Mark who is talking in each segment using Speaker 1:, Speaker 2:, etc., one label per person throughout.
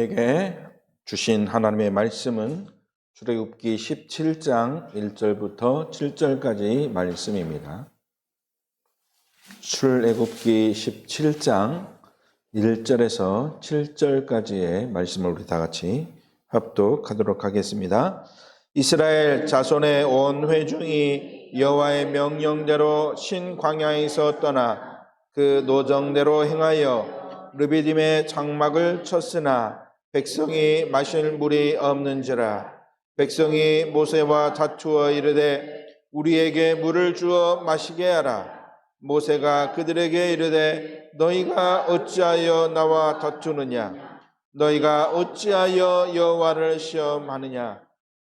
Speaker 1: 우리에게 주신 하나님의 말씀은 출애굽기 17장 1절부터 7절까지 말씀입니다. 출애굽기 17장 1절에서 7절까지의 말씀을 우리 다 같이 합독하도록 하겠습니다. 이스라엘 자손의 온 회중이 여호와의 명령대로 신광야에서 떠나 그 노정대로 행하여 르비딤의 장막을 쳤으나 백성이 마실 물이 없는지라. 백성이 모세와 다투어 이르되 우리에게 물을 주어 마시게 하라. 모세가 그들에게 이르되 너희가 어찌하여 나와 다투느냐? 너희가 어찌하여 여호와를 시험하느냐?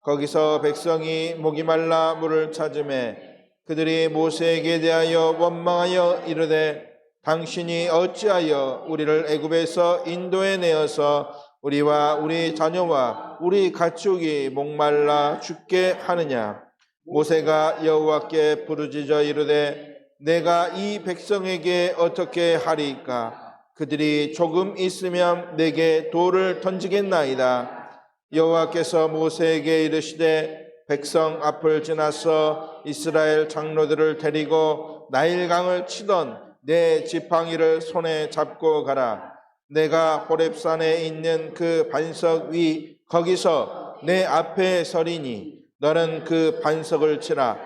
Speaker 1: 거기서 백성이 목이 말라 물을 찾으매 그들이 모세에게 대하여 원망하여 이르되 당신이 어찌하여 우리를 애굽에서 인도해 내어서 우리와 우리 자녀와 우리 가축이 목말라 죽게 하느냐? 모세가 여호와께 부르짖어 이르되 내가 이 백성에게 어떻게 하리이까? 그들이 조금 있으면 내게 돌을 던지겠나이다. 여호와께서 모세에게 이르시되 백성 앞을 지나서 이스라엘 장로들을 데리고 나일강을 치던 내 지팡이를 손에 잡고 가라. 내가 호렙산에 있는 그 반석 위 거기서 내 앞에 서리니 너는 그 반석을 치라.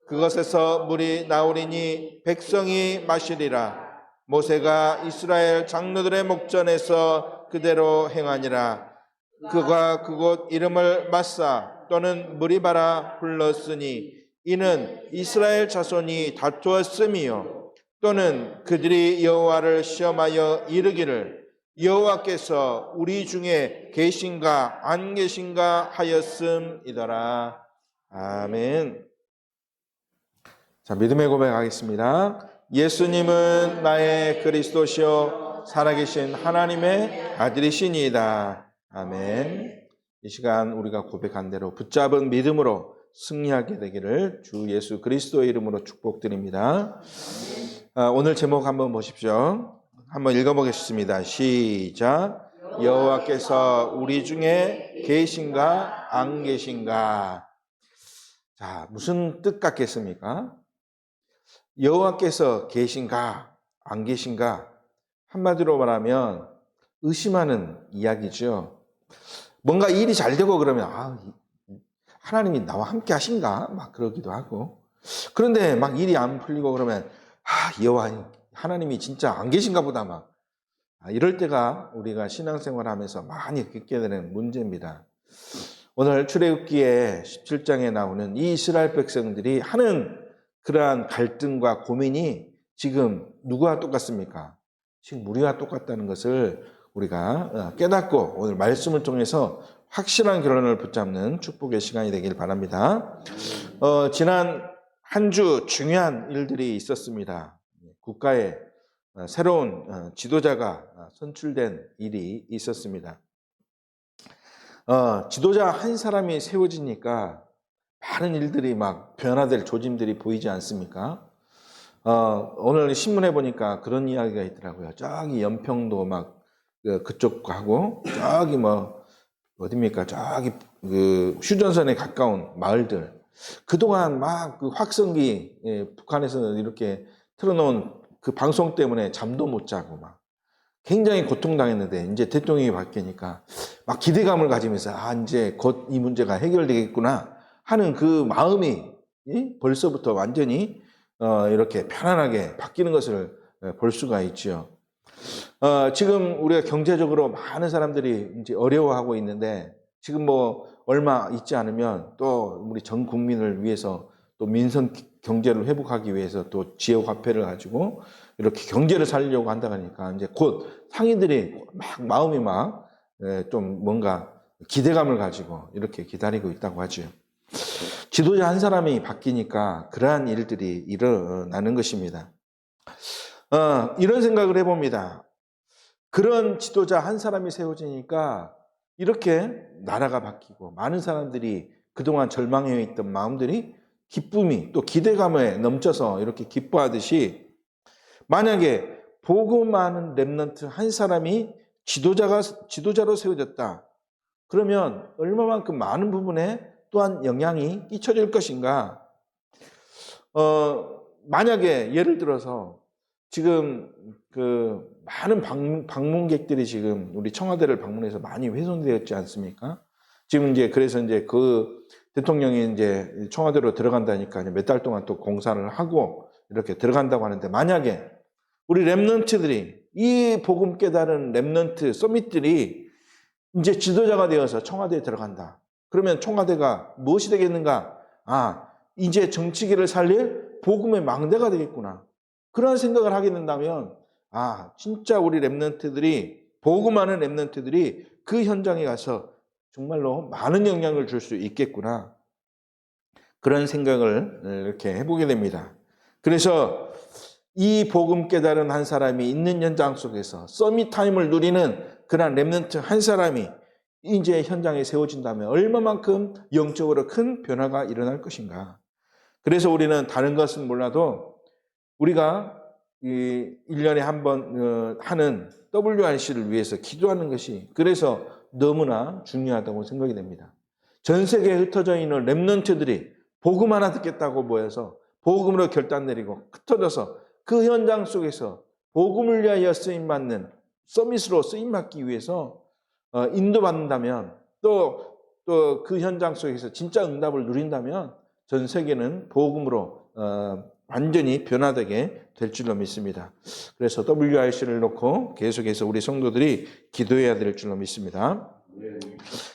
Speaker 1: 그것에서 물이 나오리니 백성이 마시리라. 모세가 이스라엘 장로들의 목전에서 그대로 행하니라. 그가 그곳 이름을 마사 또는 무리바라 불렀으니 이는 이스라엘 자손이 다투었음이요 또는 그들이 여호와를 시험하여 이르기를 여호와께서 우리 중에 계신가 안 계신가 하였음이더라. 아멘. 자, 믿음의 고백하겠습니다. 예수님은 나의 그리스도시요 살아계신 하나님의 아들이시니이다. 아멘. 이 시간 우리가 고백한 대로 붙잡은 믿음으로 승리하게 되기를 주 예수 그리스도의 이름으로 축복드립니다. 오늘 제목 한번 보십시오. 한번 읽어보겠습니다. 시작. 여호와께서 우리 중에 계신가 안 계신가? 자, 무슨 뜻 같겠습니까? 여호와께서 계신가 안 계신가? 한마디로 말하면 의심하는 이야기죠. 뭔가 일이 잘 되고 그러면 하나님이 나와 함께 하신가? 막 그러기도 하고. 그런데 막 일이 안 풀리고 그러면 여호와 하나님이 진짜 안 계신가 보다 막 이럴 때가 우리가 신앙생활하면서 많이 겪게 되는 문제입니다. 오늘 출애굽기의 17장에 나오는 이 이스라엘 백성들이 하는 그러한 갈등과 고민이 지금 누구와 똑같습니까? 지금 우리와 똑같다는 것을 우리가 깨닫고 오늘 말씀을 통해서 확실한 결론을 붙잡는 축복의 시간이 되길 바랍니다. 지난 한 주 중요한 일들이 있었습니다. 국가에 새로운 지도자가 선출된 일이 있었습니다. 지도자 한 사람이 세워지니까 많은 일들이 막 변화될 조짐들이 보이지 않습니까? 오늘 신문에 보니까 그런 이야기가 있더라고요. 저기 연평도 막 그쪽 가고 저기 뭐 어딥니까? 저기 그 휴전선에 가까운 마을들. 그동안 막 그 확성기 북한에서는 이렇게 틀어놓은 그 방송 때문에 잠도 못 자고 막 굉장히 고통당했는데 이제 대통령이 바뀌니까 막 기대감을 가지면서 이제 곧 이 문제가 해결되겠구나 하는 그 마음이 벌써부터 완전히 이렇게 편안하게 바뀌는 것을 볼 수가 있죠. 지금 우리가 경제적으로 많은 사람들이 이제 어려워하고 있는데 지금 뭐 얼마 있지 않으면 또 우리 전 국민을 위해서 또 민선 경제를 회복하기 위해서 또 지역 화폐를 가지고 이렇게 경제를 살리려고 한다고 하니까 이제 곧 상인들이 막 마음이 막 좀 뭔가 기대감을 가지고 이렇게 기다리고 있다고 하죠. 지도자 한 사람이 바뀌니까 그러한 일들이 일어나는 것입니다. 이런 생각을 해봅니다. 그런 지도자 한 사람이 세워지니까 이렇게 나라가 바뀌고 많은 사람들이 그동안 절망해 있던 마음들이 기쁨이 또 기대감에 넘쳐서 이렇게 기뻐하듯이 만약에 복음 많은 렘넌트 한 사람이 지도자로 세워졌다. 그러면 얼마만큼 많은 부분에 또한 영향이 끼쳐질 것인가? 만약에 예를 들어서 지금 그 많은 방문객들이 지금 우리 청와대를 방문해서 많이 훼손되었지 않습니까? 지금 이제 그래서 이제 그 대통령이 이제 청와대로 들어간다니까 몇 달 동안 또 공사를 하고 이렇게 들어간다고 하는데, 만약에 우리 렘넌트들이, 이 복음 깨달은 렘넌트 서밋들이 이제 지도자가 되어서 청와대에 들어간다. 그러면 청와대가 무엇이 되겠는가? 이제 정치계를 살릴 복음의 망대가 되겠구나. 그런 생각을 하게 된다면, 진짜 우리 렘넌트들이, 복음하는 렘넌트들이 그 현장에 가서 정말로 많은 영향을 줄 수 있겠구나. 그런 생각을 이렇게 해보게 됩니다. 그래서 이 복음 깨달은 한 사람이 있는 현장 속에서 서밋 타임을 누리는 그런 렘넌트 한 사람이 이제 현장에 세워진다면 얼마만큼 영적으로 큰 변화가 일어날 것인가. 그래서 우리는 다른 것은 몰라도 우리가 1년에 한 번 하는 WRC를 위해서 기도하는 것이 그래서 너무나 중요하다고 생각이 됩니다. 전 세계에 흩어져 있는 렘넌트들이 복음 하나 듣겠다고 모여서 복음으로 결단 내리고 흩어져서 그 현장 속에서 복음을 위하여 쓰임받는 서밋으로 쓰임받기 위해서 인도받는다면, 또 그 현장 속에서 진짜 응답을 누린다면 전 세계는 복음으로 완전히 변화되게 될 줄로 믿습니다. 그래서 WRC를 놓고 계속해서 우리 성도들이 기도해야 될 줄로 믿습니다.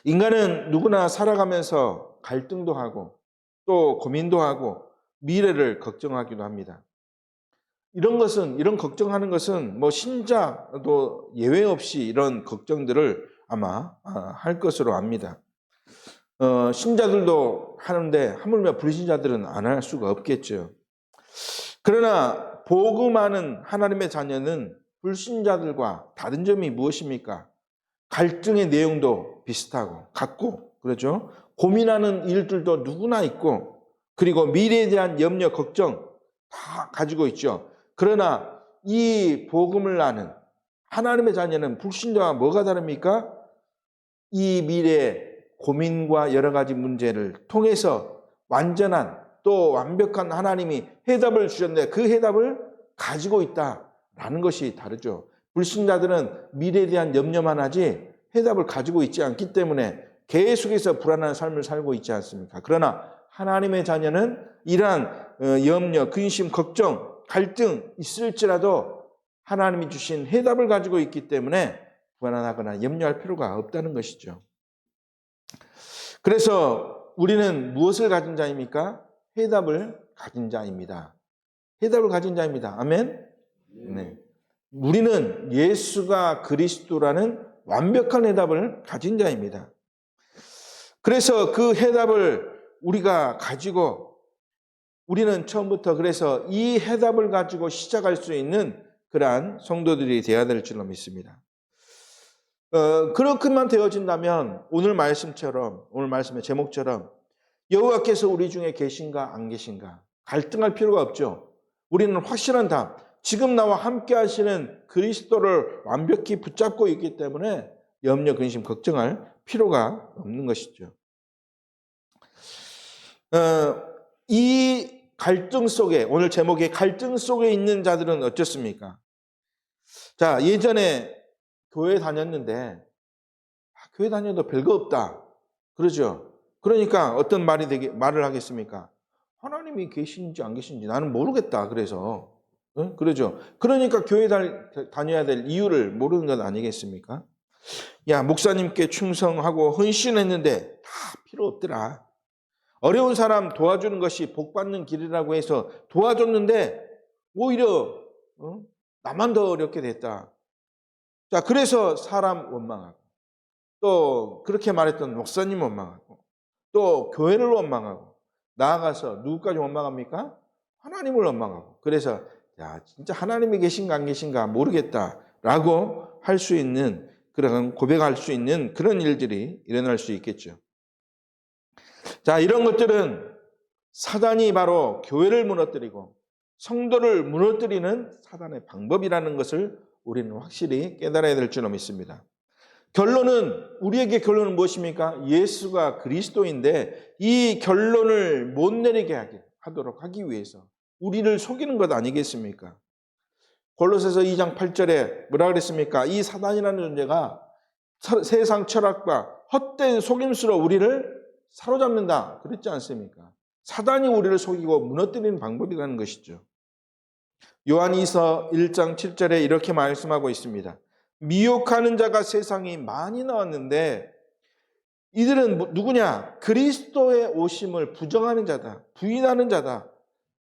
Speaker 1: 인간은 누구나 살아가면서 갈등도 하고 또 고민도 하고 미래를 걱정하기도 합니다. 이런 걱정하는 것은 뭐 신자도 예외 없이 이런 걱정들을 아마 할 것으로 압니다. 신자들도 하는데 하물며 불신자들은 안 할 수가 없겠죠. 그러나 복음하는 하나님의 자녀는 불신자들과 다른 점이 무엇입니까? 갈등의 내용도 비슷하고 같고, 그렇죠? 고민하는 일들도 누구나 있고, 그리고 미래에 대한 염려, 걱정 다 가지고 있죠. 그러나 이 복음을 아는 하나님의 자녀는 불신자와 뭐가 다릅니까? 이 미래의 고민과 여러 가지 문제를 통해서 완전한 또 완벽한 하나님이 해답을 주셨는데 그 해답을 가지고 있다라는 것이 다르죠. 불신자들은 미래에 대한 염려만 하지 해답을 가지고 있지 않기 때문에 계속해서 불안한 삶을 살고 있지 않습니까? 그러나 하나님의 자녀는 이러한 염려, 근심, 걱정, 갈등 있을지라도 하나님이 주신 해답을 가지고 있기 때문에 불안하거나 염려할 필요가 없다는 것이죠. 그래서 우리는 무엇을 가진 자입니까? 해답을 가진 자입니다. 해답을 가진 자입니다. 아멘? 네. 우리는 예수가 그리스도라는 완벽한 해답을 가진 자입니다. 그래서 그 해답을 우리가 가지고 우리는 처음부터 그래서 이 해답을 가지고 시작할 수 있는 그러한 성도들이 되어야 될 줄로 믿습니다. 그렇게만 되어진다면 오늘 말씀의 제목처럼 여호와께서 우리 중에 계신가 안 계신가 갈등할 필요가 없죠. 우리는 확실한 답, 지금 나와 함께 하시는 그리스도를 완벽히 붙잡고 있기 때문에 염려, 근심, 걱정할 필요가 없는 것이죠. 이 갈등 속에, 오늘 제목의 갈등 속에 있는 자들은 어떻습니까? 자, 예전에 교회 다녔는데 교회 다녀도 별거 없다. 그러죠. 그러니까 어떤 말을 하겠습니까? 하나님이 계신지 안 계신지 나는 모르겠다. 그래서 그러죠. 그러니까 교회 다녀야 될 이유를 모르는 것 아니겠습니까? 야, 목사님께 충성하고 헌신했는데 다 필요 없더라. 어려운 사람 도와주는 것이 복받는 길이라고 해서 도와줬는데 오히려 나만 더 어렵게 됐다. 자, 그래서 사람 원망하고 또 그렇게 말했던 목사님 원망하고 또 교회를 원망하고 나아가서 누구까지 원망합니까? 하나님을 원망하고 그래서 야, 진짜 하나님이 계신가 안 계신가 모르겠다라고 할 수 있는 그런 고백할 수 있는 그런 일들이 일어날 수 있겠죠. 자, 이런 것들은 사단이 바로 교회를 무너뜨리고 성도를 무너뜨리는 사단의 방법이라는 것을 우리는 확실히 깨달아야 될 줄로 믿습니다. 우리에게 결론은 무엇입니까? 예수가 그리스도인데 이 결론을 못 내리게 하도록 하기 위해서 우리를 속이는 것 아니겠습니까? 골로새서 2장 8절에 뭐라 그랬습니까? 이 사단이라는 존재가 세상 철학과 헛된 속임수로 우리를 사로잡는다. 그랬지 않습니까? 사단이 우리를 속이고 무너뜨리는 방법이라는 것이죠. 요한이서 1장 7절에 이렇게 말씀하고 있습니다. 미혹하는 자가 세상에 많이 나왔는데 이들은 누구냐? 그리스도의 오심을 부정하는 자다. 부인하는 자다.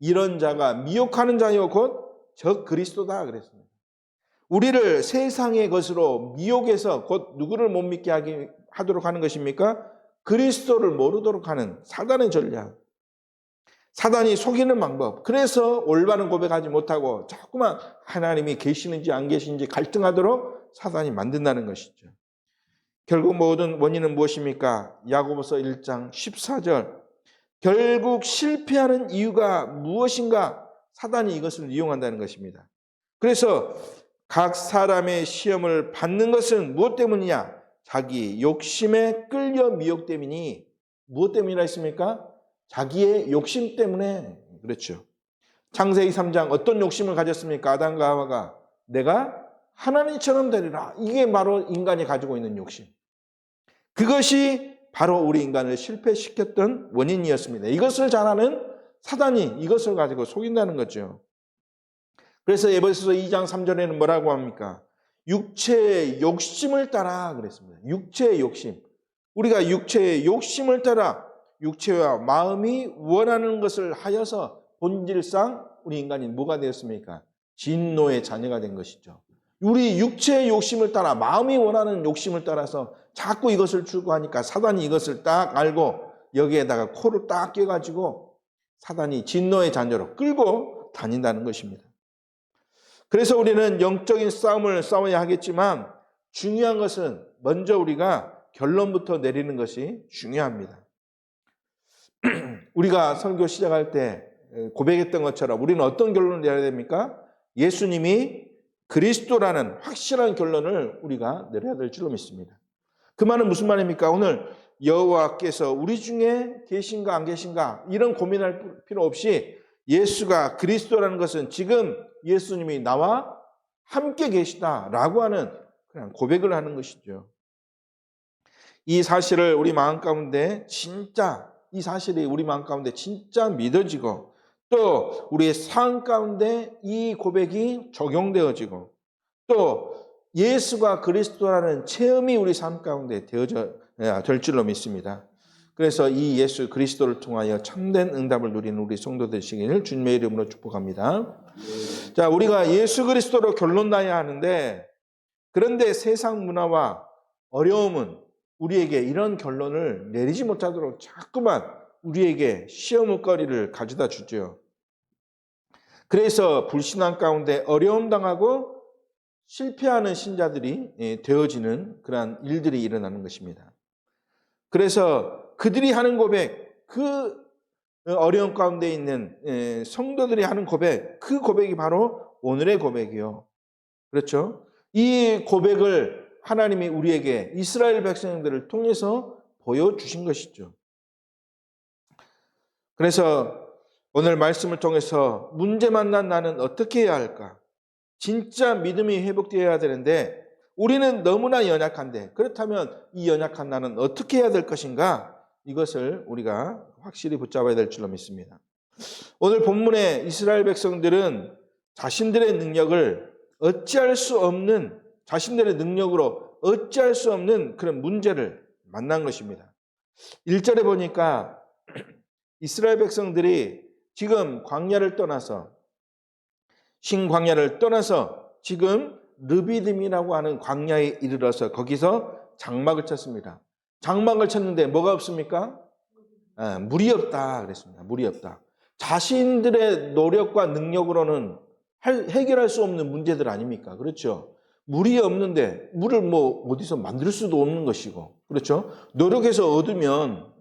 Speaker 1: 이런 자가 미혹하는 자요 곧 적 그리스도다 그랬습니다. 우리를 세상의 것으로 미혹해서 곧 누구를 못 믿게 하도록 하는 것입니까? 그리스도를 모르도록 하는 사단의 전략. 사단이 속이는 방법. 그래서 올바른 고백하지 못하고 자꾸만 하나님이 계시는지 안 계시는지 갈등하도록 사단이 만든다는 것이죠. 결국 모든 원인은 무엇입니까? 야고보서 1장 14절. 결국 실패하는 이유가 무엇인가? 사단이 이것을 이용한다는 것입니다. 그래서 각 사람의 시험을 받는 것은 무엇 때문이냐? 자기 욕심에 끌려 미혹됨이니. 무엇 때문이라 했습니까? 자기의 욕심 때문에. 그렇죠. 창세기 3장 어떤 욕심을 가졌습니까? 아담과 하와가 내가 하나님처럼 되리라. 이게 바로 인간이 가지고 있는 욕심. 그것이 바로 우리 인간을 실패시켰던 원인이었습니다. 이것을 잘 아는 사단이 이것을 가지고 속인다는 거죠. 그래서 에베소서 2장 3절에는 뭐라고 합니까? 육체의 욕심을 따라 그랬습니다. 육체의 욕심. 우리가 육체의 욕심을 따라 육체와 마음이 원하는 것을 하여서 본질상 우리 인간이 뭐가 되었습니까? 진노의 자녀가 된 것이죠. 우리 육체의 욕심을 따라 마음이 원하는 욕심을 따라서 자꾸 이것을 추구하니까 사단이 이것을 딱 알고 여기에다가 코를 딱 껴가지고 사단이 진노의 자녀로 끌고 다닌다는 것입니다. 그래서 우리는 영적인 싸움을 싸워야 하겠지만 중요한 것은 먼저 우리가 결론부터 내리는 것이 중요합니다. 우리가 설교 시작할 때 고백했던 것처럼 우리는 어떤 결론을 내야 됩니까? 예수님이 그리스도라는 확실한 결론을 우리가 내려야 될 줄로 믿습니다. 그 말은 무슨 말입니까? 오늘 여호와께서 우리 중에 계신가 안 계신가 이런 고민할 필요 없이 예수가 그리스도라는 것은 지금 예수님이 나와 함께 계시다라고 하는 그냥 고백을 하는 것이죠. 이 사실을 우리 마음 가운데 이 사실이 우리 마음 가운데 진짜 믿어지고 또 우리의 삶 가운데 이 고백이 적용되어지고 또 예수가 그리스도라는 체험이 우리 삶 가운데 될 줄로 믿습니다. 그래서 이 예수 그리스도를 통하여 참된 응답을 누리는 우리 성도 되시기를 주님의 이름으로 축복합니다. 자, 우리가 예수 그리스도로 결론 나야 하는데 그런데 세상 문화와 어려움은 우리에게 이런 결론을 내리지 못하도록 자꾸만 우리에게 시험거리를 가져다 주죠. 그래서 불신앙 가운데 어려움 당하고 실패하는 신자들이 되어지는 그러한 일들이 일어나는 것입니다. 그래서 그들이 하는 고백, 그 어려움 가운데 있는 성도들이 하는 고백, 그 고백이 바로 오늘의 고백이요. 그렇죠? 이 고백을 하나님이 우리에게 이스라엘 백성들을 통해서 보여주신 것이죠. 그래서 오늘 말씀을 통해서 문제 만난 나는 어떻게 해야 할까? 진짜 믿음이 회복되어야 되는데 우리는 너무나 연약한데 그렇다면 이 연약한 나는 어떻게 해야 될 것인가? 이것을 우리가 확실히 붙잡아야 될 줄로 믿습니다. 오늘 본문의 이스라엘 백성들은 자신들의 능력으로 어찌할 수 없는 그런 문제를 만난 것입니다. 1절에 보니까 이스라엘 백성들이 지금 신광야를 떠나서 지금 르비딤이라고 하는 광야에 이르러서 거기서 장막을 쳤습니다. 장막을 쳤는데 뭐가 없습니까? 물이 없다 그랬습니다. 물이 없다. 자신들의 노력과 능력으로는 해결할 수 없는 문제들 아닙니까? 그렇죠? 물이 없는데 물을 어디서 만들 수도 없는 것이고, 그렇죠? 노력해서 얻으면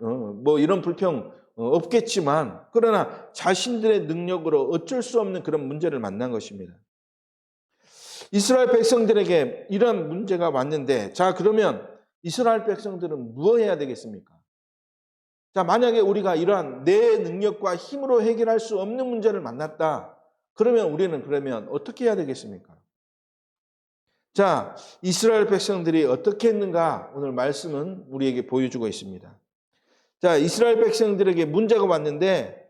Speaker 1: 이런 불평 없겠지만 그러나 자신들의 능력으로 어쩔 수 없는 그런 문제를 만난 것입니다. 이스라엘 백성들에게 이런 문제가 왔는데, 자, 그러면 이스라엘 백성들은 뭐 해야 되겠습니까? 자, 만약에 우리가 이러한 내 능력과 힘으로 해결할 수 없는 문제를 만났다. 그러면 우리는 그러면 어떻게 해야 되겠습니까? 자, 이스라엘 백성들이 어떻게 했는가 오늘 말씀은 우리에게 보여주고 있습니다. 자, 이스라엘 백성들에게 문제가 왔는데,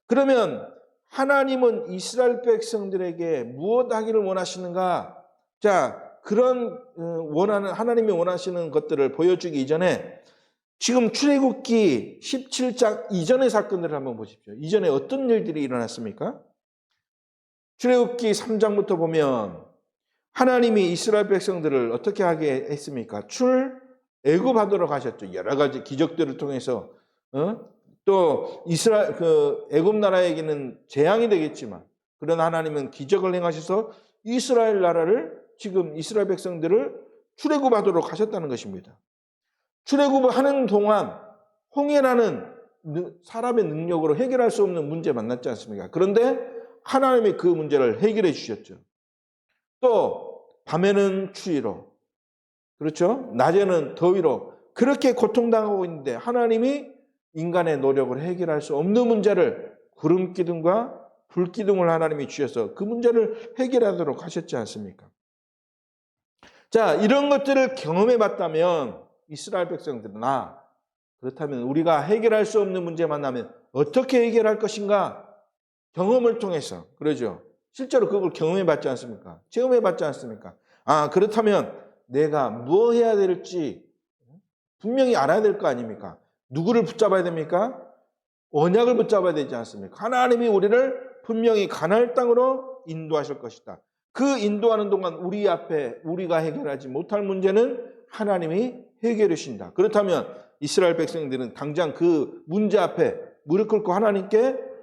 Speaker 1: 그러면 하나님은 이스라엘 백성들에게 무엇 하기를 원하시는가? 자, 그런 하나님이 원하시는 것들을 보여주기 이전에 지금 출애굽기 17장 이전의 사건들을 한번 보십시오. 이전에 어떤 일들이 일어났습니까? 출애굽기 3장부터 보면 하나님이 이스라엘 백성들을 어떻게 하게 했습니까? 애굽하도록 하셨죠. 여러 가지 기적들을 통해서 또 이스라엘 애굽 나라에게는 재앙이 되겠지만, 그러나 하나님은 기적을 행하셔서 이스라엘 나라를 지금 이스라엘 백성들을 출애굽하도록 하셨다는 것입니다. 출애굽을 하는 동안 홍해라는 사람의 능력으로 해결할 수 없는 문제 만났지 않습니까? 그런데 하나님이 그 문제를 해결해 주셨죠. 또 밤에는 추위로, 그렇죠? 낮에는 더위로 그렇게 고통당하고 있는데 하나님이 인간의 노력으로 해결할 수 없는 문제를 구름기둥과 불기둥을 하나님이 주셔서 그 문제를 해결하도록 하셨지 않습니까? 자, 이런 것들을 경험해 봤다면 이스라엘 백성들은 그렇다면 우리가 해결할 수 없는 문제 만나면 어떻게 해결할 것인가? 경험을 통해서, 그러죠? 실제로 그걸 경험해 봤지 않습니까? 체험해 봤지 않습니까? 그렇다면 내가 뭐 해야 될지 분명히 알아야 될 거 아닙니까? 누구를 붙잡아야 됩니까? 언약을 붙잡아야 되지 않습니까? 하나님이 우리를 분명히 가나안 땅으로 인도하실 것이다. 그 인도하는 동안 우리가 해결하지 못할 문제는 하나님이 해결해 주신다. 그렇다면 이스라엘 백성들은 당장 그 문제 앞에 무릎 꿇고 하나님께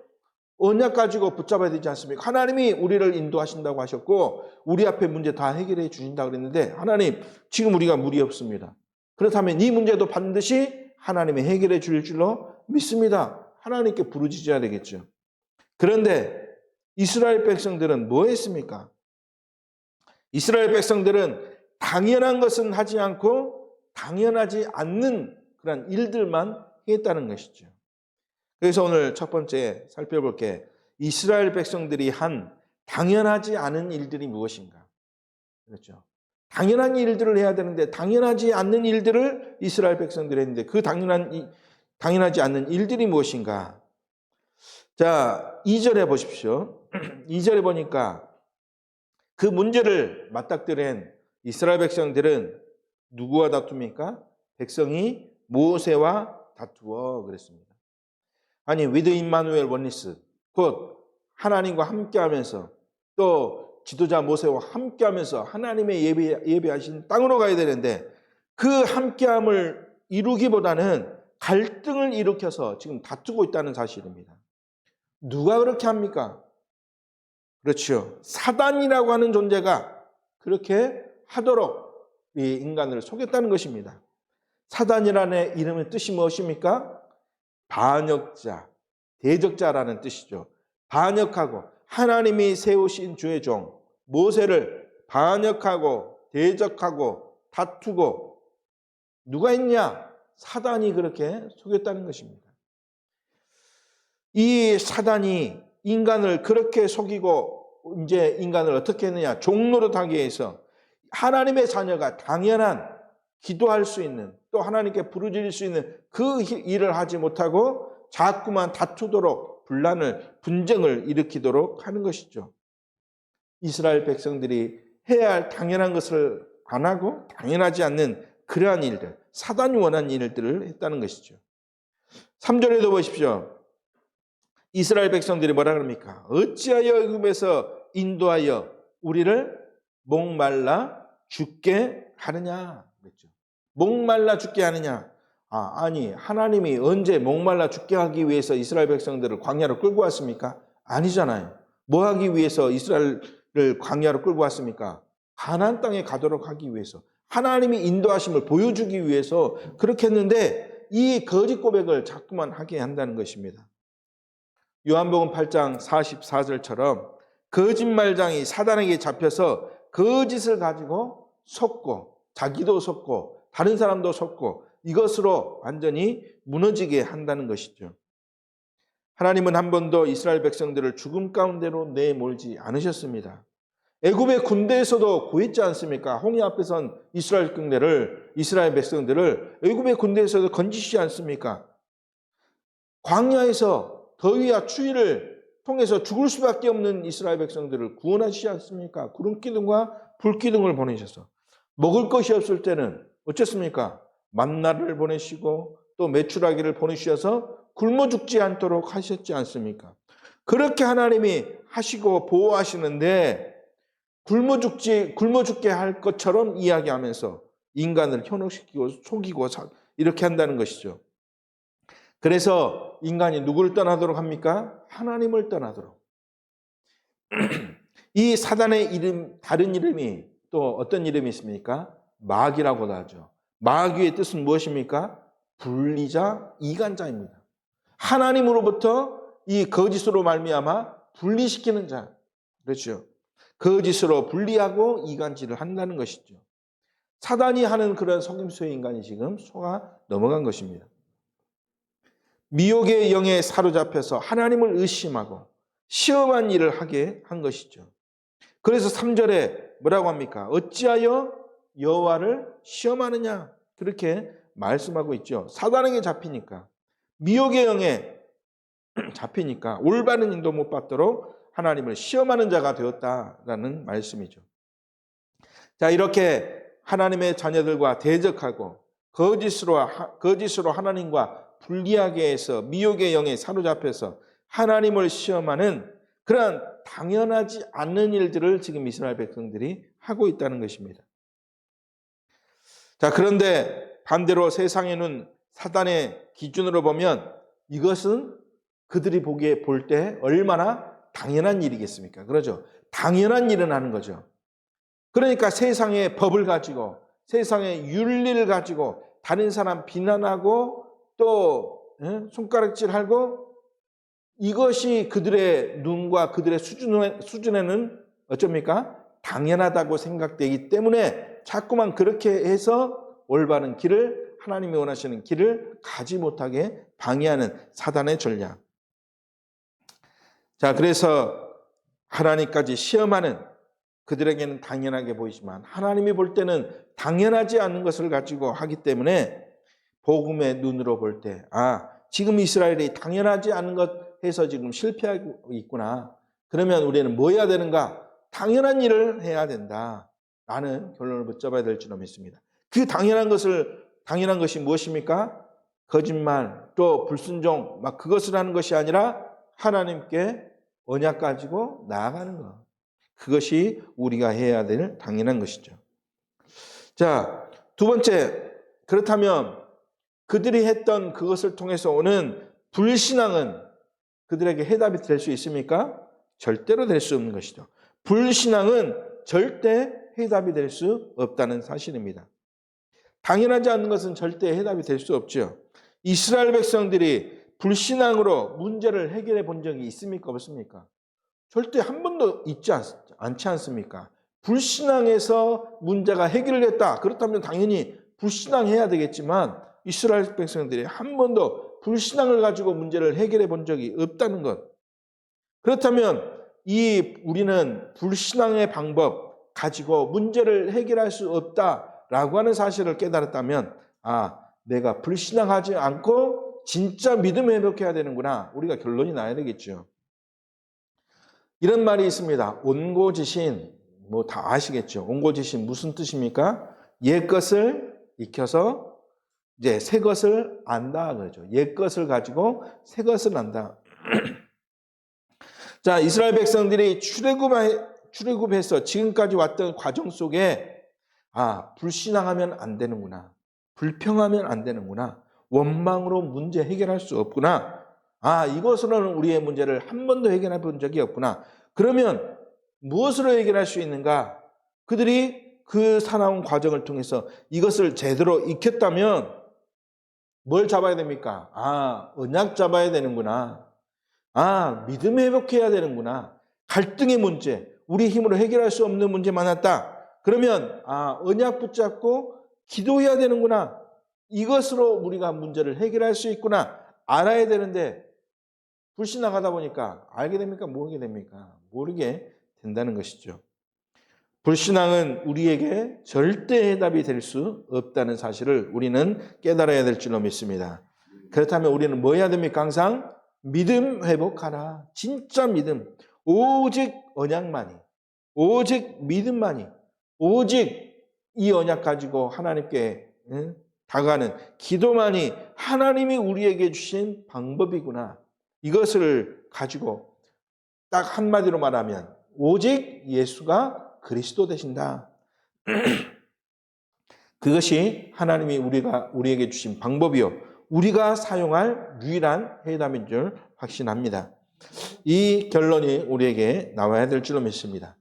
Speaker 1: 언약 가지고 붙잡아야 되지 않습니까? 하나님이 우리를 인도하신다고 하셨고 우리 앞에 문제 다 해결해 주신다고 그랬는데, 하나님 지금 우리가 물이 없습니다. 그렇다면 이 문제도 반드시 하나님이 해결해 줄 줄로 믿습니다. 하나님께 부르짖어야 되겠죠. 그런데 이스라엘 백성들은 뭐 했습니까? 이스라엘 백성들은 당연한 것은 하지 않고 당연하지 않는 그런 일들만 했다는 것이죠. 그래서 오늘 첫 번째 살펴볼 게 이스라엘 백성들이 한 당연하지 않은 일들이 무엇인가? 그렇죠. 당연한 일들을 해야 되는데 당연하지 않는 일들을 이스라엘 백성들이 했는데 그 당연하지 않는 일들이 무엇인가? 자, 2절에 보십시오. 2절에 보니까 그 문제를 맞닥뜨린 이스라엘 백성들은 누구와 다툽니까? 백성이 모세와 다투어 그랬습니다. 아니, with 임마누엘 원리스, 곧 하나님과 함께하면서 또 지도자 모세와 함께하면서 하나님의 예배하신 땅으로 가야 되는데 그 함께함을 이루기보다는 갈등을 일으켜서 지금 다투고 있다는 사실입니다. 누가 그렇게 합니까? 그렇죠. 사단이라고 하는 존재가 그렇게 하도록 이 인간을 속였다는 것입니다. 사단이라는 이름의 뜻이 무엇입니까? 반역자, 대적자라는 뜻이죠. 반역하고 하나님이 세우신 주의 종 모세를 반역하고 대적하고 다투고 누가 했냐? 사단이 그렇게 속였다는 것입니다. 이 사단이 인간을 그렇게 속이고 이제 인간을 어떻게 했느냐? 종노릇하게 해서 하나님의 자녀가 당연한 기도할 수 있는 또 하나님께 부르짖을 수 있는 그 일을 하지 못하고 자꾸만 다투도록 분쟁을 일으키도록 하는 것이죠. 이스라엘 백성들이 해야 할 당연한 것을 안 하고 당연하지 않는 그러한 일들, 사단이 원하는 일들을 했다는 것이죠. 3절에도 보십시오. 이스라엘 백성들이 뭐라 그럽니까? 어찌하여 애굽에서 인도하여 우리를 목말라 죽게 하느냐 그랬죠. 목말라 죽게 하느냐. 아니, 하나님이 언제 목말라 죽게 하기 위해서 이스라엘 백성들을 광야로 끌고 왔습니까? 아니잖아요. 뭐 하기 위해서 이스라엘을 광야로 끌고 왔습니까? 가나안 땅에 가도록 하기 위해서, 하나님이 인도하심을 보여주기 위해서 그렇게 했는데 이 거짓 고백을 자꾸만 하게 한다는 것입니다. 요한복음 8장 44절처럼 거짓말장이 사단에게 잡혀서 거짓을 가지고 속고 자기도 속고 다른 사람도 속고 이것으로 완전히 무너지게 한다는 것이죠. 하나님은 한 번도 이스라엘 백성들을 죽음 가운데로 내몰지 않으셨습니다. 애굽의 군대에서도 구했지 않습니까? 홍해 앞에선 이스라엘 백성들을 애굽의 군대에서도 건지시지 않습니까? 광야에서 더위와 추위를 통해서 죽을 수밖에 없는 이스라엘 백성들을 구원하시지 않습니까? 구름기둥과 불기둥을 보내셔서 먹을 것이 없을 때는 어쨌습니까? 만나를 보내시고 또 메추라기를 보내주셔서 굶어 죽지 않도록 하셨지 않습니까? 그렇게 하나님이 하시고 보호하시는데 굶어 죽게 할 것처럼 이야기하면서 인간을 현혹시키고 속이고 이렇게 한다는 것이죠. 그래서 인간이 누구를 떠나도록 합니까? 하나님을 떠나도록. 이 사단의 이름, 다른 이름이 또 어떤 이름이 있습니까? 마귀라고도 하죠. 마귀의 뜻은 무엇입니까? 분리자, 이간자입니다. 하나님으로부터 이 거짓으로 말미암아 분리시키는 자. 그렇죠. 거짓으로 분리하고 이간질을 한다는 것이죠. 사단이 하는 그런 속임수의 인간이 지금 속아 넘어간 것입니다. 미혹의 영에 사로잡혀서 하나님을 의심하고 시험한 일을 하게 한 것이죠. 그래서 3절에 뭐라고 합니까? 어찌하여 여호와를 시험하느냐? 그렇게 말씀하고 있죠. 사단에게 잡히니까, 미혹의 영에 잡히니까 올바른 인도 못 받도록 하나님을 시험하는 자가 되었다라는 말씀이죠. 자, 이렇게 하나님의 자녀들과 대적하고 거짓으로 하나님과 분리하게 해서 미혹의 영에 사로잡혀서 하나님을 시험하는 그런 당연하지 않는 일들을 지금 이스라엘 백성들이 하고 있다는 것입니다. 자, 그런데 반대로 세상에는 사단의 기준으로 보면 이것은 그들이 보기에 볼 때 얼마나 당연한 일이겠습니까? 그러죠. 당연한 일은 하는 거죠. 그러니까 세상의 법을 가지고 세상의 윤리를 가지고 다른 사람 비난하고 또 손가락질하고 이것이 그들의 눈과 그들의 수준에는 어쩝니까? 당연하다고 생각되기 때문에 자꾸만 그렇게 해서 올바른 길을 하나님이 원하시는 길을 가지 못하게 방해하는 사단의 전략. 자, 그래서 하나님까지 시험하는 그들에게는 당연하게 보이지만 하나님이 볼 때는 당연하지 않은 것을 가지고 하기 때문에 복음의 눈으로 볼 때 지금 이스라엘이 당연하지 않은 것 해서 지금 실패하고 있구나. 그러면 우리는 뭐 해야 되는가? 당연한 일을 해야 된다. 라는 결론을 붙잡아야 될 줄로 믿습니다. 그 당연한 것이 무엇입니까? 거짓말, 또 불순종, 그것을 하는 것이 아니라 하나님께 언약 가지고 나아가는 것. 그것이 우리가 해야 될 당연한 것이죠. 자, 두 번째, 그렇다면 그들이 했던 그것을 통해서 오는 불신앙은 그들에게 해답이 될 수 있습니까? 절대로 될 수 없는 것이죠. 불신앙은 절대 해답이 될 수 없다는 사실입니다. 당연하지 않는 것은 절대 해답이 될 수 없죠. 이스라엘 백성들이 불신앙으로 문제를 해결해 본 적이 있습니까? 없습니까? 절대 한 번도 있지 않지 않습니까? 불신앙에서 문제가 해결됐다. 그렇다면 당연히 불신앙해야 되겠지만 이스라엘 백성들이 한 번도 불신앙을 가지고 문제를 해결해 본 적이 없다는 것. 그렇다면 우리는 불신앙의 방법 가지고 문제를 해결할 수 없다라고 하는 사실을 깨달았다면 내가 불신앙하지 않고 진짜 믿음을 회복해야 되는구나. 우리가 결론이 나야 되겠죠. 이런 말이 있습니다. 온고지신, 다 아시겠죠? 온고지신 무슨 뜻입니까? 옛 것을 익혀서 이제 새 것을 안다 그러죠. 옛 것을 가지고 새 것을 안다. 자, 이스라엘 백성들이 출애굽해서 지금까지 왔던 과정 속에 불신앙하면 안 되는구나. 불평하면 안 되는구나. 원망으로 문제 해결할 수 없구나. 이것으로는 우리의 문제를 한 번도 해결해 본 적이 없구나. 그러면 무엇으로 해결할 수 있는가? 그들이 그 살아온 과정을 통해서 이것을 제대로 익혔다면 뭘 잡아야 됩니까? 언약 잡아야 되는구나. 믿음 회복해야 되는구나. 갈등의 문제, 우리 힘으로 해결할 수 없는 문제 많았다. 그러면 언약 붙잡고 기도해야 되는구나. 이것으로 우리가 문제를 해결할 수 있구나. 알아야 되는데 불신앙하다 보니까 알게 됩니까? 모르게 됩니까? 모르게 된다는 것이죠. 불신앙은 우리에게 절대 해답이 될 수 없다는 사실을 우리는 깨달아야 될 줄로 믿습니다. 그렇다면 우리는 뭐 해야 됩니까? 항상 믿음 회복하라. 진짜 믿음. 오직 언약만이, 오직 믿음만이, 오직 이 언약 가지고 하나님께 다가가는 기도만이 하나님이 우리에게 주신 방법이구나. 이것을 가지고 딱 한마디로 말하면 오직 예수가 그리스도 되신다. 그것이 하나님이 우리에게 주신 방법이요, 우리가 사용할 유일한 해답인 줄 확신합니다. 이 결론이 우리에게 나와야 될 줄로 믿습니다.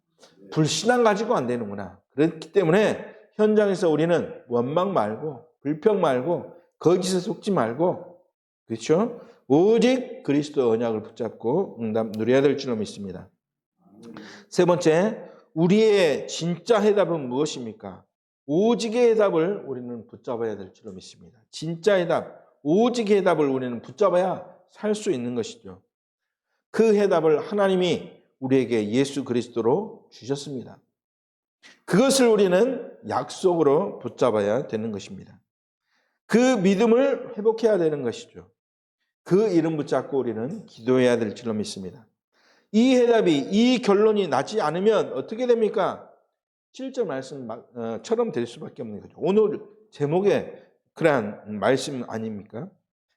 Speaker 1: 불신앙 가지고 안 되는구나. 그렇기 때문에 현장에서 우리는 원망 말고 불평 말고 거짓에 속지 말고, 그렇죠? 오직 그리스도 언약을 붙잡고 응답 누려야 될 줄로 믿습니다. 세 번째, 우리의 진짜 해답은 무엇입니까? 오직의 해답을 우리는 붙잡아야 될 줄로 믿습니다. 진짜 해답, 오직의 해답을 우리는 붙잡아야 살 수 있는 것이죠. 그 해답을 하나님이 우리에게 예수 그리스도로 주셨습니다. 그것을 우리는 약속으로 붙잡아야 되는 것입니다. 그 믿음을 회복해야 되는 것이죠. 그 이름 붙잡고 우리는 기도해야 될 줄로 믿습니다. 이 해답이, 이 결론이 나지 않으면 어떻게 됩니까? 7절 말씀처럼 될 수밖에 없는 거죠. 오늘 제목에 그러한 말씀 아닙니까?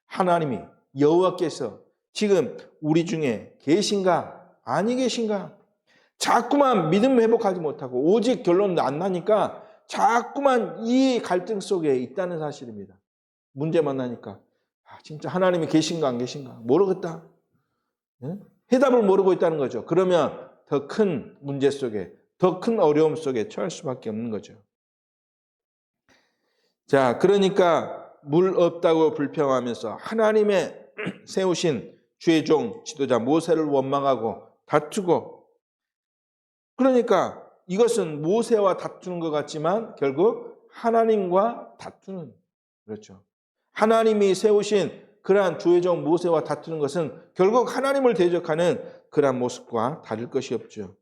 Speaker 1: 하나님이, 여호와께서 지금 우리 중에 계신가 아니 계신가? 자꾸만 믿음 회복하지 못하고 오직 결론 안 나니까 자꾸만 이 갈등 속에 있다는 사실입니다. 문제 만나니까 진짜 하나님이 계신가 안 계신가 모르겠다. 해답을 모르고 있다는 거죠. 그러면 더 큰 문제 속에, 더 큰 어려움 속에 처할 수밖에 없는 거죠. 자, 그러니까 물 없다고 불평하면서 하나님의 세우신 주의 종 지도자 모세를 원망하고 다투고, 그러니까 이것은 모세와 다투는 것 같지만 결국 하나님과 다투는, 그렇죠. 하나님이 세우신 그러한 주의 종 모세와 다투는 것은 결국 하나님을 대적하는 그러한 모습과 다를 것이 없죠.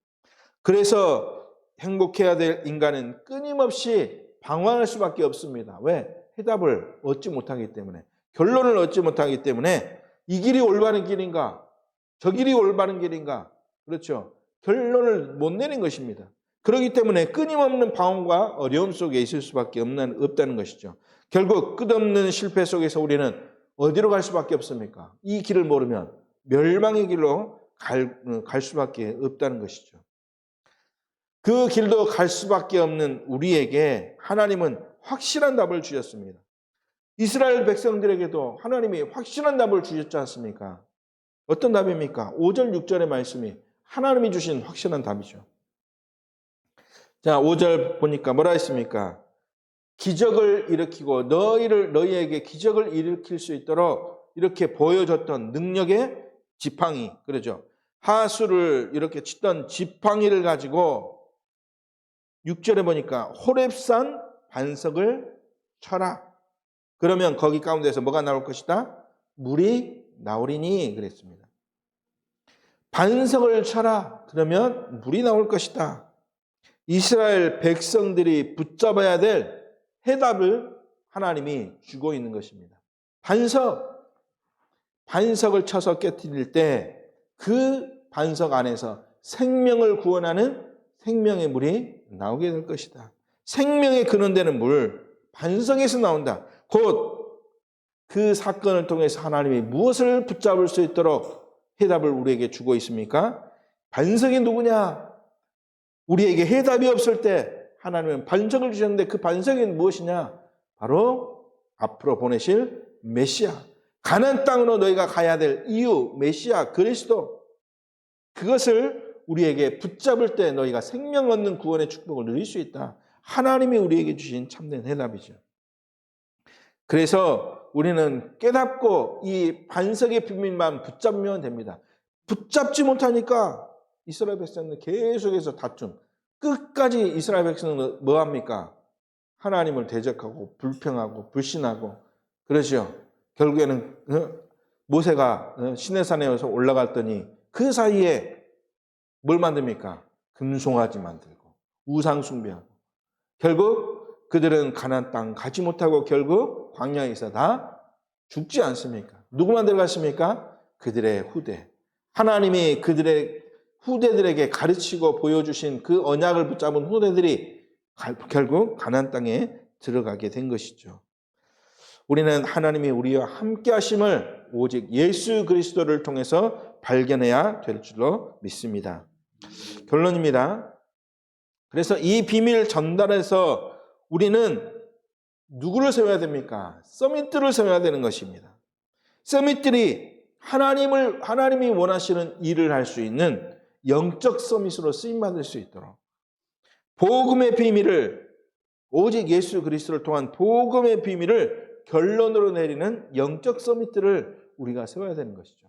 Speaker 1: 그래서 행복해야 될 인간은 끊임없이 방황할 수밖에 없습니다. 왜? 해답을 얻지 못하기 때문에, 결론을 얻지 못하기 때문에 이 길이 올바른 길인가, 저 길이 올바른 길인가, 그렇죠. 결론을 못 내는 것입니다. 그렇기 때문에 끊임없는 방황과 어려움 속에 있을 수밖에 없다는 것이죠. 결국 끝없는 실패 속에서 우리는 어디로 갈 수밖에 없습니까? 이 길을 모르면 멸망의 길로 갈 수밖에 없다는 것이죠. 그 길도 갈 수밖에 없는 우리에게 하나님은 확실한 답을 주셨습니다. 이스라엘 백성들에게도 하나님이 확실한 답을 주셨지 않습니까? 어떤 답입니까? 5절, 6절의 말씀이 하나님이 주신 확실한 답이죠. 자, 5절 보니까 뭐라 했습니까? 기적을 일으키고 너희에게 기적을 일으킬 수 있도록 이렇게 보여줬던 능력의 지팡이, 그러죠. 하수를 이렇게 치던 지팡이를 가지고 6절에 보니까 호렙산 반석을 쳐라. 그러면 거기 가운데서 뭐가 나올 것이다? 물이 나오리니 그랬습니다. 반석을 쳐라. 그러면 물이 나올 것이다. 이스라엘 백성들이 붙잡아야 될 해답을 하나님이 주고 있는 것입니다. 반석을 쳐서 깨뜨릴 때 그 반석 안에서 생명을 구원하는 생명의 물이 나오게 될 것이다. 생명의 근원되는 물, 반석에서 나온다. 곧 그 사건을 통해서 하나님이 무엇을 붙잡을 수 있도록 해답을 우리에게 주고 있습니까? 반석이 누구냐? 우리에게 해답이 없을 때 하나님은 반석을 주셨는데 그 반석이 무엇이냐? 바로 앞으로 보내실 메시아. 가나안 땅으로 너희가 가야 될 이유, 메시아, 그리스도. 그것을 우리에게 붙잡을 때 너희가 생명 얻는 구원의 축복을 누릴 수 있다. 하나님이 우리에게 주신 참된 해답이죠. 그래서 우리는 깨닫고 이 반석의 비밀만 붙잡으면 됩니다. 붙잡지 못하니까 이스라엘 백성들 계속해서 다툼. 끝까지 이스라엘 백성은 뭐합니까? 하나님을 대적하고 불평하고 불신하고 그러죠. 결국에는 모세가 시내산에 올라갔더니 그 사이에 뭘 만듭니까? 금송아지 만들고 우상 숭배하고 결국 그들은 가나안 땅 가지 못하고 결국 광야에서 다 죽지 않습니까? 누구만 들어갔습니까? 그들의 후대. 하나님이 그들의 후대들에게 가르치고 보여주신 그 언약을 붙잡은 후대들이 결국 가나안 땅에 들어가게 된 것이죠. 우리는 하나님이 우리와 함께 하심을 오직 예수 그리스도를 통해서 발견해야 될 줄로 믿습니다. 결론입니다. 그래서 이 비밀 전달에서 우리는 누구를 세워야 됩니까? 서밋들을 세워야 되는 것입니다. 서밋들이 하나님이 원하시는 일을 할 수 있는 영적 서밋으로 쓰임받을 수 있도록 복음의 비밀을 오직 예수 그리스도를 통한 복음의 비밀을 결론으로 내리는 영적 서밋들을 우리가 세워야 되는 것이죠.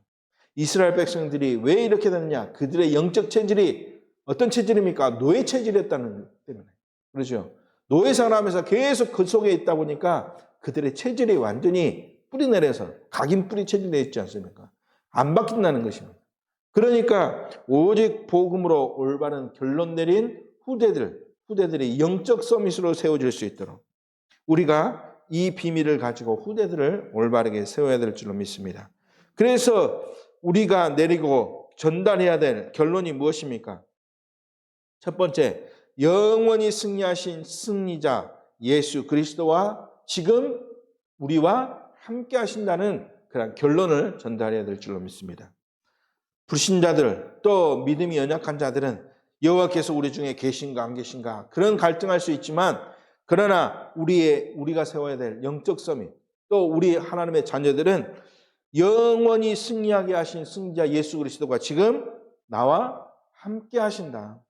Speaker 1: 이스라엘 백성들이 왜 이렇게 됐느냐? 그들의 영적 체질이 어떤 체질입니까? 노예 체질이었다는 때문에. 그렇죠. 노예 생활하면서 계속 그 속에 있다 보니까 그들의 체질이 완전히 뿌리 내려서 각인 뿌리 체질되어 있지 않습니까? 안 바뀐다는 것입니다. 그러니까 오직 복음으로 올바른 결론 내린 후대들이 영적 서밋으로 세워질 수 있도록 우리가 이 비밀을 가지고 후대들을 올바르게 세워야 될 줄로 믿습니다. 그래서 우리가 내리고 전달해야 될 결론이 무엇입니까? 첫 번째, 영원히 승리하신 승리자 예수 그리스도와 지금 우리와 함께 하신다는 그런 결론을 전달해야 될 줄로 믿습니다. 불신자들 또 믿음이 연약한 자들은 여호와께서 우리 중에 계신가 안 계신가 그런 갈등할 수 있지만 그러나 우리가 세워야 될 영적 서밋 또 우리 하나님의 자녀들은 영원히 승리하게 하신 승리자 예수 그리스도가 지금 나와 함께 하신다.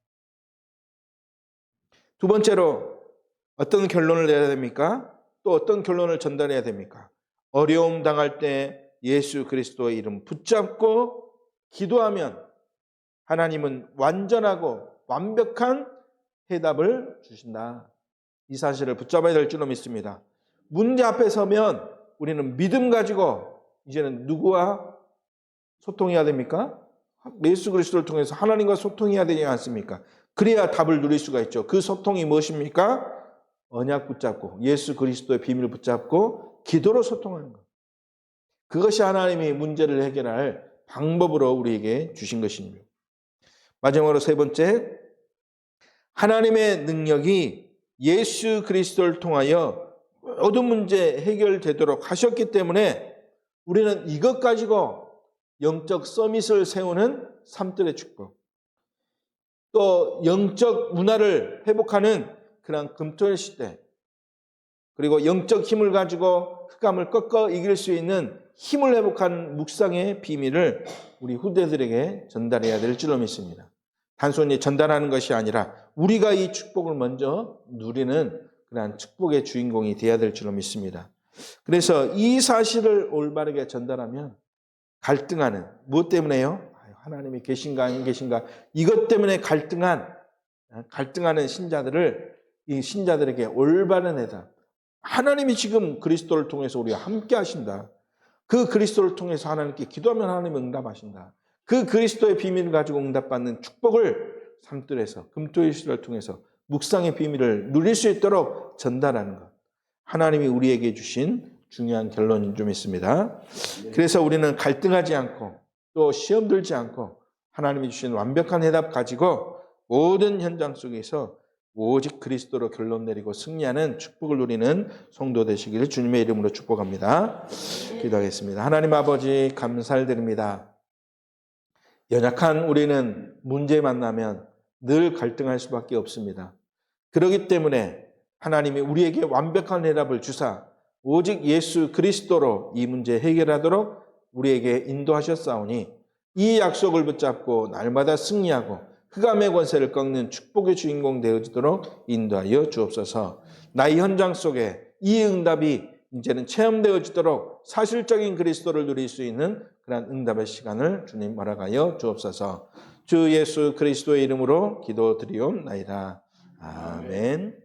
Speaker 1: 두 번째로 어떤 결론을 내야 됩니까? 또 어떤 결론을 전달해야 됩니까? 어려움 당할 때 예수 그리스도의 이름 붙잡고 기도하면 하나님은 완전하고 완벽한 해답을 주신다. 이 사실을 붙잡아야 될 줄로 믿습니다. 문제 앞에 서면 우리는 믿음 가지고 이제는 누구와 소통해야 됩니까? 예수 그리스도를 통해서 하나님과 소통해야 되지 않습니까? 그래야 답을 누릴 수가 있죠. 그 소통이 무엇입니까? 언약 붙잡고 예수 그리스도의 비밀을 붙잡고 기도로 소통하는 것. 그것이 하나님이 문제를 해결할 방법으로 우리에게 주신 것입니다. 마지막으로 세 번째, 하나님의 능력이 예수 그리스도를 통하여 모든 문제 해결되도록 하셨기 때문에 우리는 이것 가지고 영적 서밋을 세우는 삶들의 축복, 또 영적 문화를 회복하는 그런 금토일 시대, 그리고 영적 힘을 가지고 흑암을 꺾어 이길 수 있는 힘을 회복하는 묵상의 비밀을 우리 후대들에게 전달해야 될 줄로 믿습니다. 단순히 전달하는 것이 아니라 우리가 이 축복을 먼저 누리는 그러한 축복의 주인공이 되어야 될 줄로 믿습니다. 그래서 이 사실을 올바르게 전달하면 갈등하는, 무엇 때문에요? 하나님이 계신가 안 계신가 이것 때문에 갈등하는 이 신자들에게 올바른 해답, 하나님이 지금 그리스도를 통해서 우리와 함께 하신다. 그 그리스도를 통해서 하나님께 기도하면 하나님이 응답하신다. 그 그리스도의 비밀을 가지고 응답받는 축복을 삶들에서 금토일시를 통해서 묵상의 비밀을 누릴 수 있도록 전달하는 것. 하나님이 우리에게 주신 중요한 결론이 좀 있습니다. 그래서 우리는 갈등하지 않고 또 시험 들지 않고 하나님이 주신 완벽한 해답 가지고 모든 현장 속에서 오직 그리스도로 결론 내리고 승리하는 축복을 누리는 성도 되시기를 주님의 이름으로 축복합니다. 기도하겠습니다. 하나님 아버지 감사드립니다. 연약한 우리는 문제 만나면 늘 갈등할 수밖에 없습니다. 그렇기 때문에 하나님이 우리에게 완벽한 해답을 주사 오직 예수 그리스도로 이 문제 해결하도록 우리에게 인도하셨사오니 이 약속을 붙잡고 날마다 승리하고 흑암의 권세를 꺾는 축복의 주인공 되어지도록 인도하여 주옵소서. 나의 현장 속에 이 응답이 이제는 체험되어지도록 사실적인 그리스도를 누릴 수 있는 그런 그러한 응답의 시간을 주님 허락하여 주옵소서. 주 예수 그리스도의 이름으로 기도드리옵나이다. 아멘.